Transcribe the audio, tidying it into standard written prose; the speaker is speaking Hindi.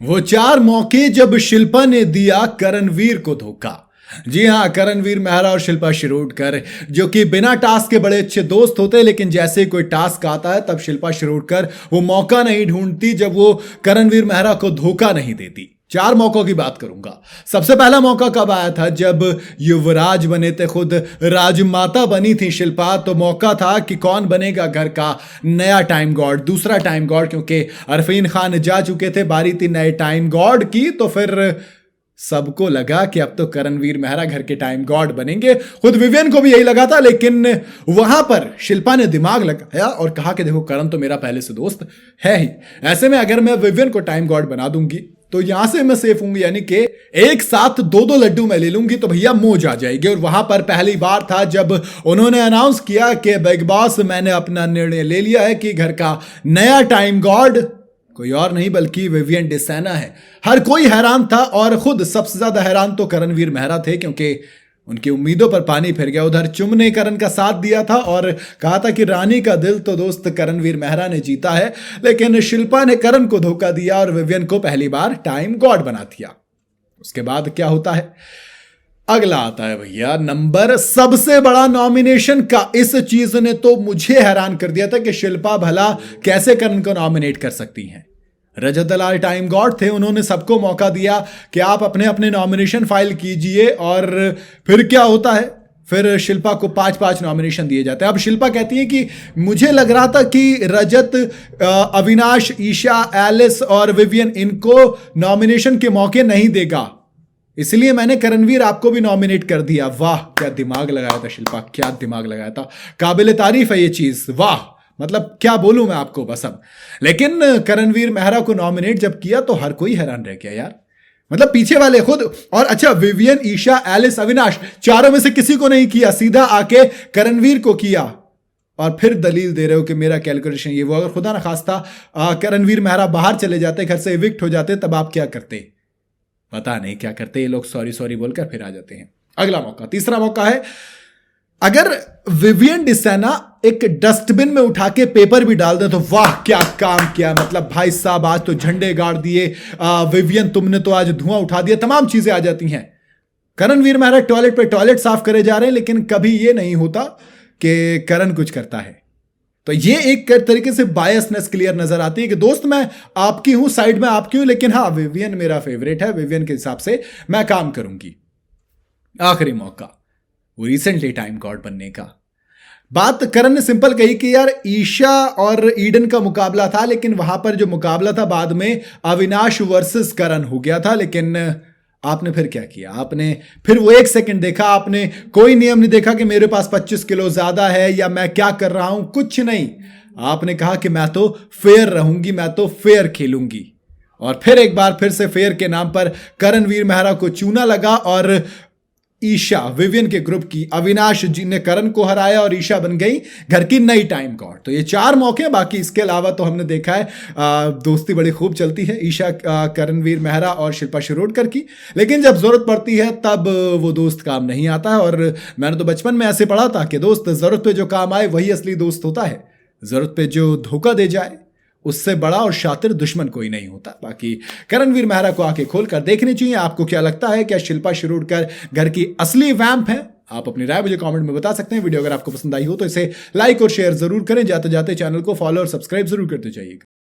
वो 4 मौके जब शिल्पा ने दिया करणवीर को धोखा। जी हां, करणवीर मेहरा और शिल्पा शिरोडकर जो कि बिना टास्क के बड़े अच्छे दोस्त होते, लेकिन जैसे कोई टास्क आता है तब शिल्पा शिरोडकर वो मौका नहीं ढूंढती जब वो करणवीर मेहरा को धोखा नहीं देती। 4 मौकों की बात करूंगा। सबसे पहला मौका कब आया था? जब युवराज बने थे, खुद राजमाता बनी थी शिल्पा, तो मौका था कि कौन बनेगा घर का नया टाइम गॉड, दूसरा टाइम गॉड, क्योंकि अरफीन खान जा चुके थे, बारी थी नए टाइम गॉड की। तो फिर सबको लगा कि अब तो करणवीर मेहरा घर के टाइम गॉड बनेंगे। खुद विवियन को भी यही लगा था, लेकिन वहां पर शिल्पा ने दिमाग लगाया और कहा कि देखो, करण तो मेरा पहले से दोस्त है ही, ऐसे में अगर मैं विवियन को टाइम गॉड बना दूंगी तो यहां से मैं सेफ हूंगी, यानी कि एक साथ 2-2 लड्डू मैं ले लूंगी तो भैया मौज आ जाएगी। और वहां पर पहली बार था जब उन्होंने अनाउंस किया कि बिग बॉस, मैंने अपना निर्णय ले लिया है कि घर का नया टाइम गॉड कोई और नहीं बल्कि विवियन डिसेना है। हर कोई हैरान था और खुद सबसे ज्यादा हैरान तो करणवीर मेहरा थे, क्योंकि उनकी उम्मीदों पर पानी फिर गया। उधर चुम ने करण का साथ दिया था और कहा था कि रानी का दिल तो दोस्त करणवीर मेहरा ने जीता है, लेकिन शिल्पा ने करण को धोखा दिया और विवियन को पहली बार टाइम गॉड बना दिया। उसके बाद क्या होता है? अगला आता है भैया नंबर सबसे बड़ा नॉमिनेशन का। इस चीज ने तो मुझे हैरान कर दिया था कि शिल्पा भला कैसे करण को नॉमिनेट कर सकती हैं। रजत दलाल टाइम गॉड थे, उन्होंने सबको मौका दिया कि आप अपने अपने नॉमिनेशन फाइल कीजिए, और फिर क्या होता है? फिर शिल्पा को 5-5 नॉमिनेशन दिए जाते हैं। अब शिल्पा कहती है कि मुझे लग रहा था कि रजत, अविनाश, ईशा, एलिस और विवियन इनको नॉमिनेशन के मौके नहीं देगा, इसलिए मैंने करणवीर आपको भी नॉमिनेट कर दिया। वाह, क्या दिमाग लगाया था शिल्पा, क्या दिमाग लगाया था। काबिल तारीफ है ये चीज, वाह, मतलब क्या बोलूं मैं आपको बस अब। लेकिन करणवीर मेहरा को नॉमिनेट जब किया तो हर कोई हैरान रह गया यार, मतलब पीछे वाले खुद। और अच्छा, विवियन, ईशा, एलिस, अविनाश, चारों में से किसी को नहीं किया, सीधा आके करणवीर को किया और फिर दलील दे रहे हो कि मेरा कैलकुलेशन ये वो। अगर खुदा ना खास्ता करणवीर मेहरा बाहर चले जाते, घर से इविक्ट हो जाते, तब आप क्या करते? पता नहीं क्या करते ये लोग, सॉरी सॉरी बोलकर फिर आ जाते हैं। अगला मौका, तीसरा मौका है, अगर विवियन डिसेना एक डस्टबिन में उठा के पेपर भी डाल दे तो वाह क्या काम किया। मतलब भाई साहब, आज तो झंडे गाड़ दिए, विवियन तुमने तो आज धुआं उठा दिया, तमाम चीजें आ जाती हैं। करणवीर मेहरा टॉयलेट पे टॉयलेट साफ करे जा रहे हैं, लेकिन कभी ये नहीं होता कि करण कुछ करता है। तो ये एक तरीके से बायसनेस क्लियर नजर आती है कि दोस्त मैं आपकी हूं, साइड में आपकी हूं, लेकिन हाँ, विवियन मेरा फेवरेट है, विवियन के हिसाब से मैं काम करूंगी। आखिरी मौका, वो रिसेंटली टाइम गॉड बनने का। बात करण ने सिंपल कही कि यार ईशा और ईडन का मुकाबला था, लेकिन वहां पर जो मुकाबला था बाद में अविनाश वर्सेस करण हो गया था। लेकिन आपने फिर क्या किया? आपने फिर वो 1 सेकंड देखा, आपने कोई नियम नहीं देखा कि मेरे पास 25 किलो ज्यादा है या मैं क्या कर रहा हूं, कुछ नहीं। आपने कहा कि मैं तो फेयर रहूंगी, मैं तो फेयर खेलूंगी। और फिर एक बार फिर से फेयर के नाम पर करणवीर मेहरा को चूना लगा और ईशा, विवियन के ग्रुप की अविनाश जी ने करण को हराया और ईशा बन गई घर की नई टाइम गॉड। तो ये 4 मौके, बाकी इसके अलावा तो हमने देखा है दोस्ती बड़ी खूब चलती है ईशा, करणवीर मेहरा और शिल्पा शिरोडकर की, लेकिन जब जरूरत पड़ती है तब वो दोस्त काम नहीं आता है। और मैंने तो बचपन में ऐसे पढ़ा था कि दोस्त जरूरत पे जो काम आए वही असली दोस्त होता है, जरूरत पे जो धोखा दे जाए उससे बड़ा और शातिर दुश्मन कोई नहीं होता। बाकी करणवीर मेहरा को आंखें खोलकर देखनी चाहिए। आपको क्या लगता है, क्या शिल्पा शिरोडकर घर की असली वैम्प है? आप अपनी राय मुझे कमेंट में बता सकते हैं। वीडियो अगर आपको पसंद आई हो तो इसे लाइक और शेयर जरूर करें। जाते जाते चैनल को फॉलो और सब्सक्राइब जरूर करते जाइएगा।